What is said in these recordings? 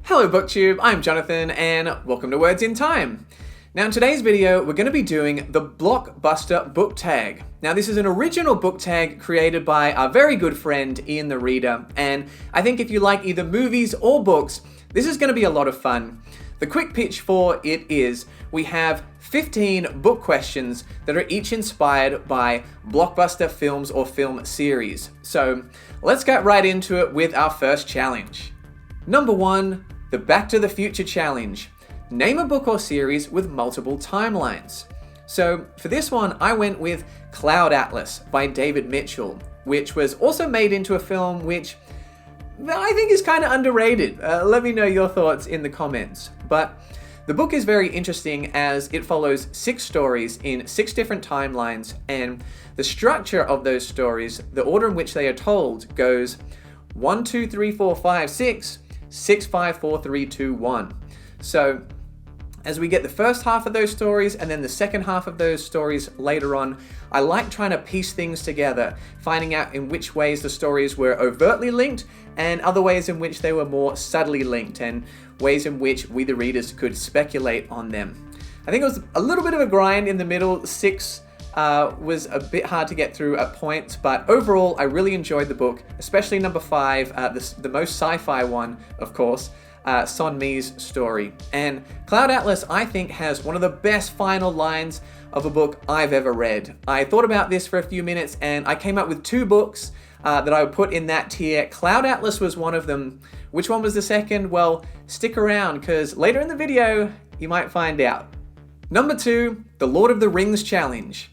Hello BookTube, I'm Jonathan and welcome to Words in Time. Now in today's video we're going to be doing the Blockbuster book tag. Now this is an original book tag created by our very good friend Ian the Reader, and I think if you like either movies or books, this is going to be a lot of fun. The quick pitch for it is we have 15 book questions that are each inspired by blockbuster films or film series. So let's get right into it with our first challenge. Number 1, the Back to the Future challenge. Name a book or series with multiple timelines. So for this one, I went with Cloud Atlas by David Mitchell, which was also made into a film which I think is kind of underrated. Let me know your thoughts in the comments. But the book is very interesting as it follows 6 stories in 6 different timelines, and the structure of those stories, the order in which they are told, goes 1, 2, 3, 4, 5, 6, 6, 5, 4, 3, 2, 1. So as we get the first half of those stories and then the second half of those stories later on, I like trying to piece things together, finding out in which ways the stories were overtly linked and other ways in which they were more subtly linked and ways in which we the readers could speculate on them. I think it was a little bit of a grind in the middle. 6 was a bit hard to get through at points, but overall I really enjoyed the book, especially number 5, the most sci-fi one, of course, Son Mi's story. And Cloud Atlas, I think, has one of the best final lines of a book I've ever read. I thought about this for a few minutes and I came up with 2 books that I would put in that tier. Cloud Atlas was one of them. Which one was the second? Well, stick around because later in the video you might find out. Number 2, the Lord of the Rings challenge.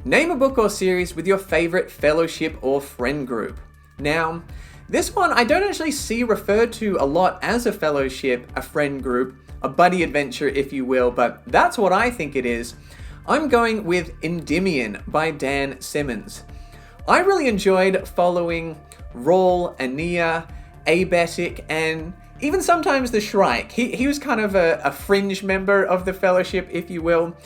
Name a book or series with your favorite fellowship or friend group. Now, this one I don't actually see referred to a lot as a fellowship, a friend group, a buddy adventure if you will, but that's what I think it is. I'm going with Endymion by Dan Simmons. I really enjoyed following Rawl, Ania, Abetic, and even sometimes the Shrek. He was kind of a fringe member of the fellowship, if you will.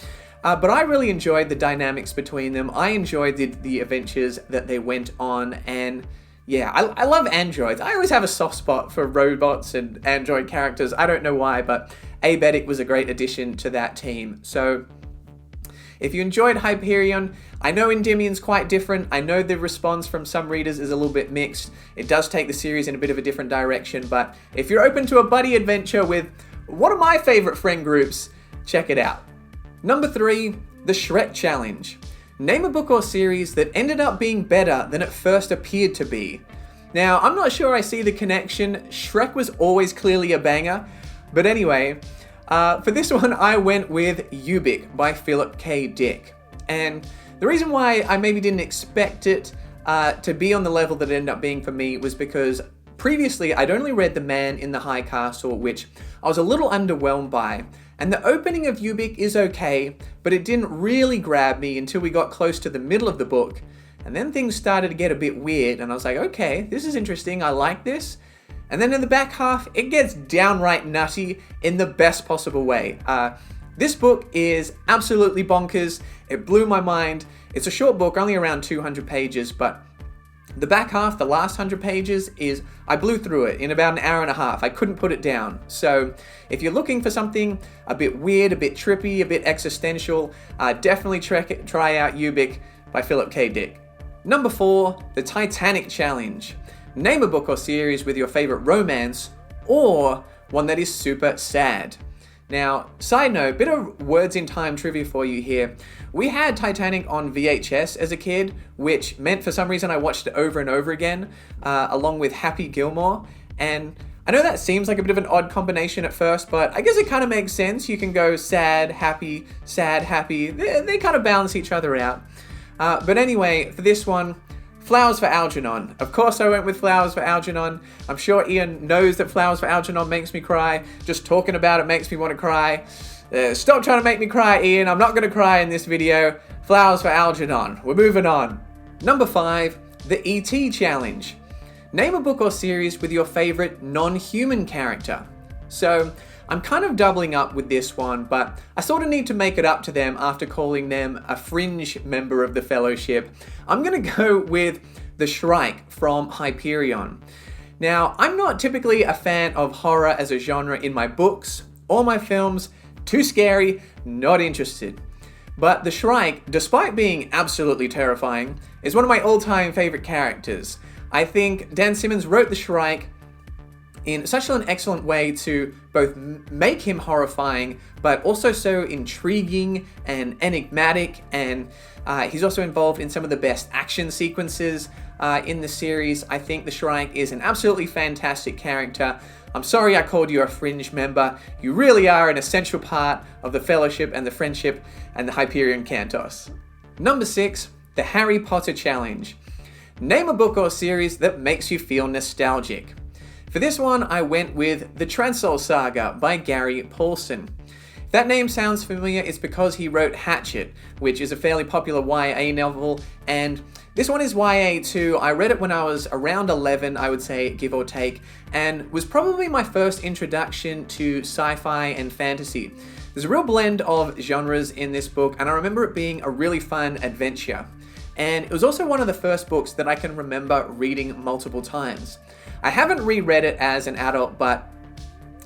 But I really enjoyed the dynamics between them. I enjoyed the adventures that they went on, and yeah, I love androids. I always have a soft spot for robots and android characters. I don't know why, but Abetic was a great addition to that team. So if you enjoyed Hyperion, I know Endymion's quite different. I know the response from some readers is a little bit mixed. It does take the series in a bit of a different direction, but if you're open to a buddy adventure with one of my favorite friend groups, check it out. Number 3, the Shrek challenge. Name a book or series that ended up being better than it first appeared to be. Now, I'm not sure I see the connection. Shrek was always clearly a banger, but anyway, for this one I went with Ubik by Philip K. Dick. And the reason why I maybe didn't expect it to be on the level that it ended up being for me was because previously I'd only read The Man in the High Castle, which I was a little underwhelmed by. And the opening of Ubik is okay, but it didn't really grab me until we got close to the middle of the book. And then things started to get a bit weird, and I was like, okay, this is interesting, I like this. And then in the back half, it gets downright nutty in the best possible way. This book is absolutely bonkers. It blew my mind. It's a short book, only around 200 pages, but the back half, the last 100 pages, I blew through it in about an hour and a half. I couldn't put it down. So if you're looking for something a bit weird, a bit trippy, a bit existential, definitely try out Ubik by Philip K. Dick. Number 4, the Titanic challenge. Name a book or series with your favorite romance or one that is super sad. Now, side note, bit of Words in Time trivia for you here. We had Titanic on VHS as a kid, which meant for some reason I watched it over and over again, along with Happy Gilmore. And I know that seems like a bit of an odd combination at first, but I guess it kind of makes sense. You can go sad, happy. They kind of balance each other out. But anyway, for this one, Flowers for Algernon. Of course I went with Flowers for Algernon. I'm sure Ian knows that Flowers for Algernon makes me cry. Just talking about it makes me want to cry. Stop trying to make me cry, Ian. I'm not going to cry in this video. Flowers for Algernon. We're moving on. Number 5, the E.T. challenge. Name a book or series with your favorite non-human character. So I'm kind of doubling up with this one, but I sort of need to make it up to them after calling them a fringe member of the fellowship. I'm going to go with the Shrike from Hyperion. Now, I'm not typically a fan of horror as a genre in my books or my films. Too scary, not interested. But the Shrike, despite being absolutely terrifying, is one of my all-time favorite characters. I think Dan Simmons wrote the Shrike in such an excellent way to both make him horrifying, but also so intriguing and enigmatic, and he's also involved in some of the best action sequences in the series. I think the Shrike is an absolutely fantastic character. I'm sorry I called you a fringe member. You really are an essential part of the Fellowship and the Friendship and the Hyperion Cantos. Number 6, the Harry Potter Challenge. Name a book or series that makes you feel nostalgic. For this one, I went with The Transol Saga by Gary Paulson. If that name sounds familiar, it's because he wrote Hatchet, which is a fairly popular YA novel, and this one is YA too. I read it when I was around 11, I would say, give or take, and was probably my first introduction to sci-fi and fantasy. There's a real blend of genres in this book, and I remember it being a really fun adventure. And it was also one of the first books that I can remember reading multiple times. I haven't reread it as an adult, but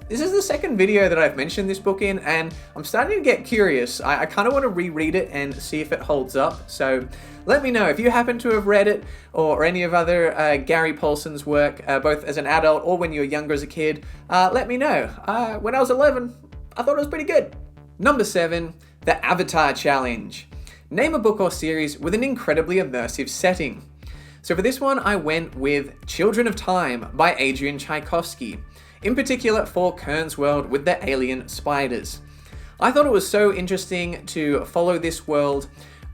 this is the second video that I've mentioned this book in, and I'm starting to get curious. I kind of want to reread it and see if it holds up. So let me know if you happen to have read it or any of other Gary Paulson's work, both as an adult or when you were younger as a kid. Let me know. When I was 11, I thought it was pretty good. Number 7, the Avatar Challenge. Name a book or series with an incredibly immersive setting. So for this one, I went with Children of Time by Adrian Tchaikovsky, in particular for Kern's world with the alien spiders. I thought it was so interesting to follow this world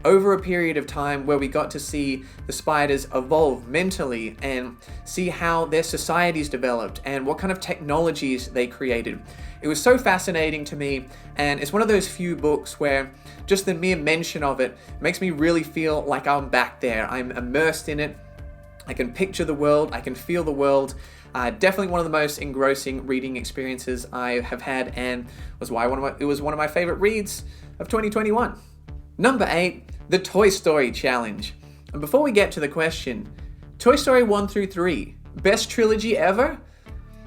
over a period of time where we got to see the spiders evolve mentally and see how their societies developed and what kind of technologies they created. It was so fascinating to me, and it's one of those few books where just the mere mention of it makes me really feel like I'm back there. I'm immersed in it. I can picture the world. I can feel the world. Definitely one of the most engrossing reading experiences I have had, and it was one of my favorite reads of 2021. Number 8, the Toy Story Challenge. And before we get to the question, Toy Story 1 through 3, best trilogy ever?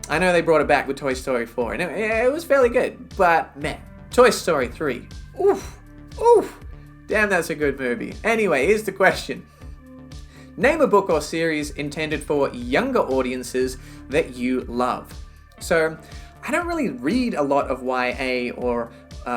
I know they brought it back with Toy Story 4, and it was fairly good, but man, Toy Story 3, oof, damn, that's a good movie. Anyway, here's the question. Name a book or series intended for younger audiences that you love. So, I don't really read a lot of YA or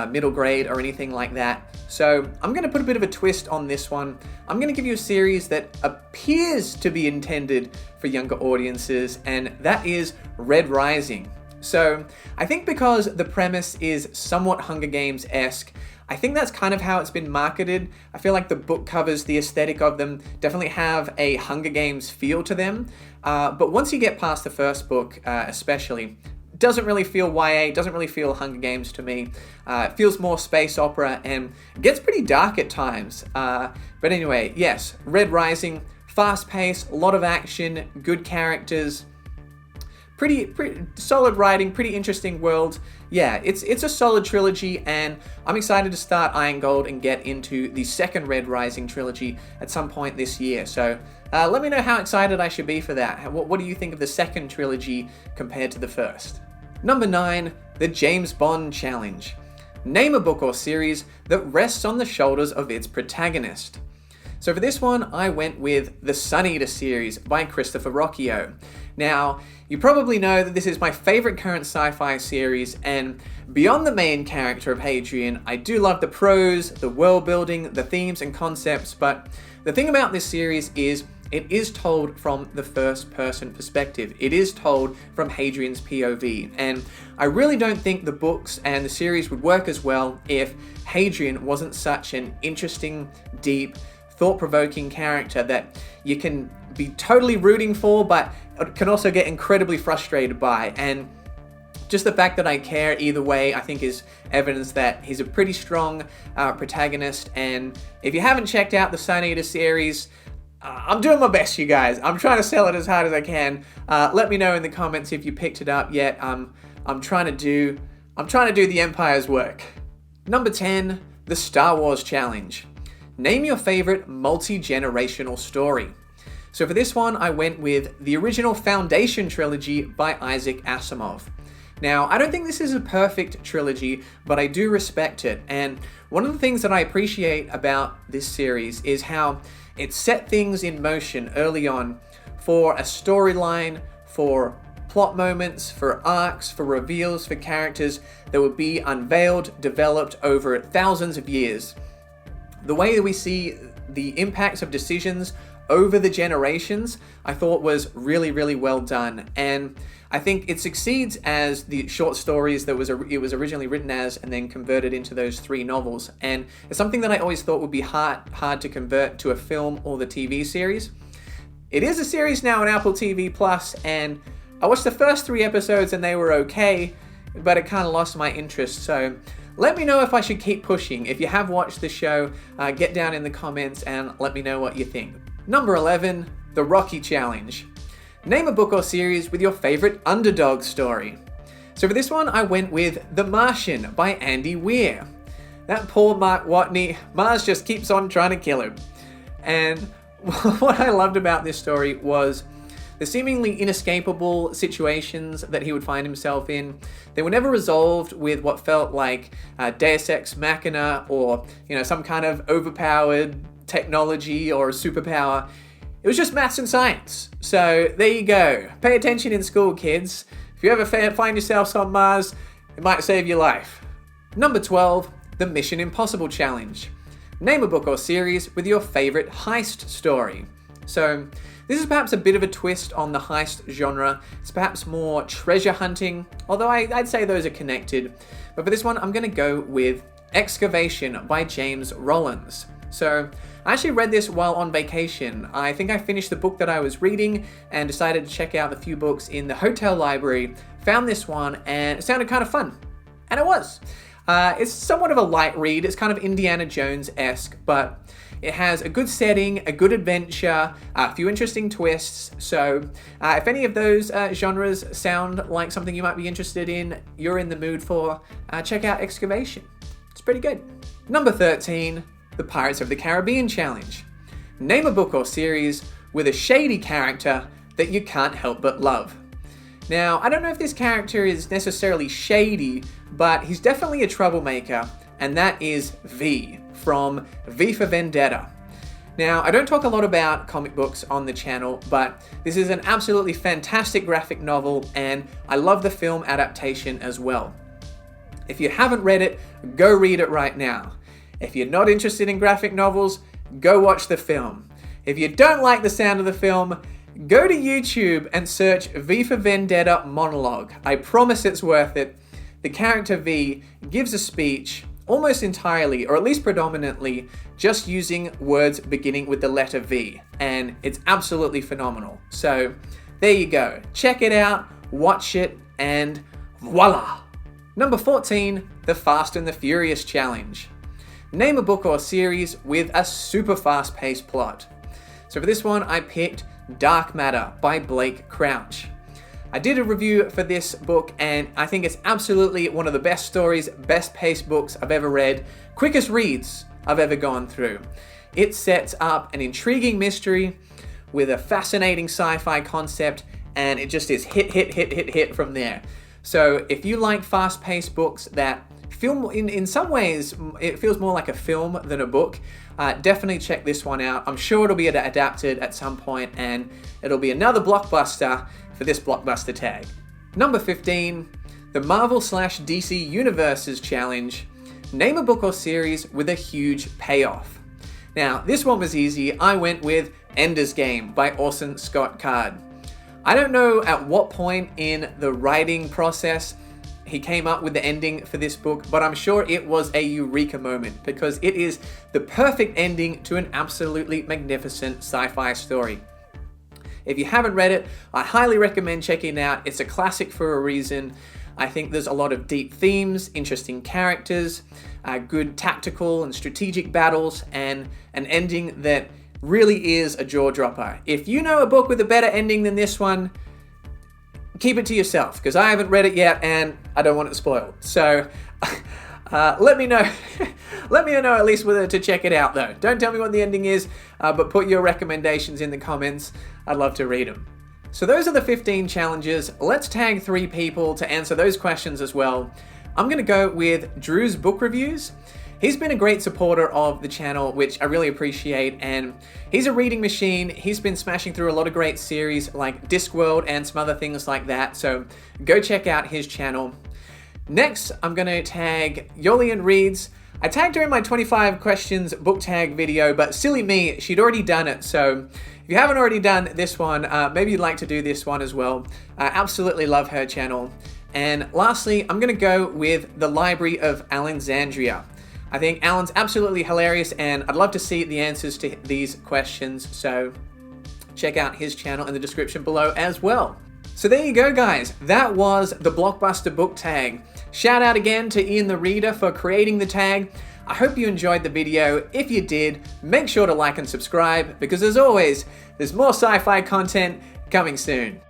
middle grade or anything like that, so I'm going to put a bit of a twist on this one. I'm going to give you a series that appears to be intended for younger audiences, and that is Red Rising. So I think because the premise is somewhat Hunger Games-esque, I think that's kind of how it's been marketed. I feel like the book covers, the aesthetic of them, definitely have a Hunger Games feel to them. But once you get past the first book, especially, doesn't really feel YA, doesn't really feel Hunger Games to me. It feels more space opera and gets pretty dark at times. But anyway, yes, Red Rising, fast-paced, a lot of action, good characters, pretty solid writing, pretty interesting world. Yeah, it's a solid trilogy, and I'm excited to start Iron Gold and get into the second Red Rising trilogy at some point this year. So let me know how excited I should be for that. What do you think of the second trilogy compared to the first? Number 9, the James Bond Challenge. Name a book or series that rests on the shoulders of its protagonist. So for this one, I went with the Sun Eater series by Christopher Rocchio. Now, you probably know that this is my favorite current sci-fi series, and beyond the main character of Hadrian, I do love the prose, the world building, the themes and concepts, but the thing about this series is it is told from the first person perspective. It is told from Hadrian's POV, and I really don't think the books and the series would work as well if Hadrian wasn't such an interesting, deep, thought-provoking character that you can be totally rooting for, but can also get incredibly frustrated by. And just the fact that I care either way, I think, is evidence that he's a pretty strong protagonist. And if you haven't checked out the Sun Eater series, I'm doing my best, you guys. I'm trying to sell it as hard as I can. Let me know in the comments if you picked it up yet. I'm trying to do the Empire's work. Number 10, the Star Wars Challenge. Name your favorite multi-generational story. So for this one, I went with the original Foundation trilogy by Isaac Asimov. Now, I don't think this is a perfect trilogy, but I do respect it. And one of the things that I appreciate about this series is how it set things in motion early on for a storyline, for plot moments, for arcs, for reveals, for characters that would be unveiled, developed over thousands of years. The way that we see the impacts of decisions over the generations, I thought was really, really well done. And I think it succeeds as the short stories that it was originally written as and then converted into those 3 novels. And it's something that I always thought would be hard to convert to a film or the TV series. It is a series now on Apple TV Plus, and I watched the first 3 episodes and they were okay, but it kind of lost my interest. So let me know if I should keep pushing. If you have watched the show, get down in the comments and let me know what you think. Number 11, The Rocky Challenge. Name a book or series with your favorite underdog story. So for this one, I went with The Martian by Andy Weir. That poor Mark Watney, Mars just keeps on trying to kill him. And what I loved about this story was the seemingly inescapable situations that he would find himself in. They were never resolved with what felt like Deus Ex Machina or some kind of overpowered technology or a superpower. It was just maths and science. So there you go. Pay attention in school, kids. If you ever find yourselves on Mars, it might save your life. Number 12, The Mission Impossible Challenge. Name a book or series with your favorite heist story. So this is perhaps a bit of a twist on the heist genre. It's perhaps more treasure hunting, although I'd say those are connected. But for this one, I'm going to go with Excavation by James Rollins. So I actually read this while on vacation. I think I finished the book that I was reading and decided to check out a few books in the hotel library, found this one, and it sounded kind of fun. And it was. It's somewhat of a light read. It's kind of Indiana Jones-esque, but it has a good setting, a good adventure, a few interesting twists. So if any of those genres sound like something you might be interested in, you're in the mood for, check out Excavation. It's pretty good. Number 13, The Pirates of the Caribbean Challenge. Name a book or series with a shady character that you can't help but love. Now, I don't know if this character is necessarily shady, but he's definitely a troublemaker, and that is V from V for Vendetta. Now, I don't talk a lot about comic books on the channel, but this is an absolutely fantastic graphic novel, and I love the film adaptation as well. If you haven't read it, go read it right now. If you're not interested in graphic novels, go watch the film. If you don't like the sound of the film, go to YouTube and search V for Vendetta monologue. I promise it's worth it. The character V gives a speech almost entirely, or at least predominantly, just using words beginning with the letter V, and it's absolutely phenomenal. So there you go. Check it out, watch it, and voila! Number 14, The Fast and the Furious Challenge. Name a book or series with a super fast-paced plot. So for this one, I picked Dark Matter by Blake Crouch. I did a review for this book, and I think it's absolutely one of the best stories, best paced books I've ever read, quickest reads I've ever gone through. It sets up an intriguing mystery with a fascinating sci-fi concept, and it just is hit from there. So if you like fast-paced books that feel, in some ways, it feels more like a film than a book, definitely check this one out. I'm sure it'll be adapted at some point, and it'll be another blockbuster for this blockbuster tag. Number 15, the Marvel/DC Universes Challenge. Name a book or series with a huge payoff. Now, this one was easy. I went with Ender's Game by Orson Scott Card. I don't know at what point in the writing process he came up with the ending for this book, but I'm sure it was a eureka moment because it is the perfect ending to an absolutely magnificent sci-fi story. If you haven't read it, I highly recommend checking it out. It's a classic for a reason. I think there's a lot of deep themes, interesting characters, good tactical and strategic battles, and an ending that really is a jaw-dropper. If you know a book with a better ending than this one, keep it to yourself, because I haven't read it yet and I don't want it spoiled. So Let me know. Let me know at least whether to check it out though. Don't tell me what the ending is, but put your recommendations in the comments. I'd love to read them. So those are the 15 challenges. Let's tag 3 people to answer those questions as well. I'm gonna go with Drew's Book Reviews. He's been a great supporter of the channel, which I really appreciate, and he's a reading machine. He's been smashing through a lot of great series like Discworld and some other things like that, so go check out his channel. Next, I'm gonna tag Yolian Reads. I tagged her in my 25 questions book tag video, but silly me, she'd already done it, so if you haven't already done this one, maybe you'd like to do this one as well. I absolutely love her channel. And lastly, I'm gonna go with The Library of Alexandria. I think Alan's absolutely hilarious, and I'd love to see the answers to these questions, so check out his channel in the description below as well. So there you go, guys. That was the Blockbuster book tag. Shout out again to Ian the Reader for creating the tag. I hope you enjoyed the video. If you did, make sure to like and subscribe, because as always, there's more sci-fi content coming soon.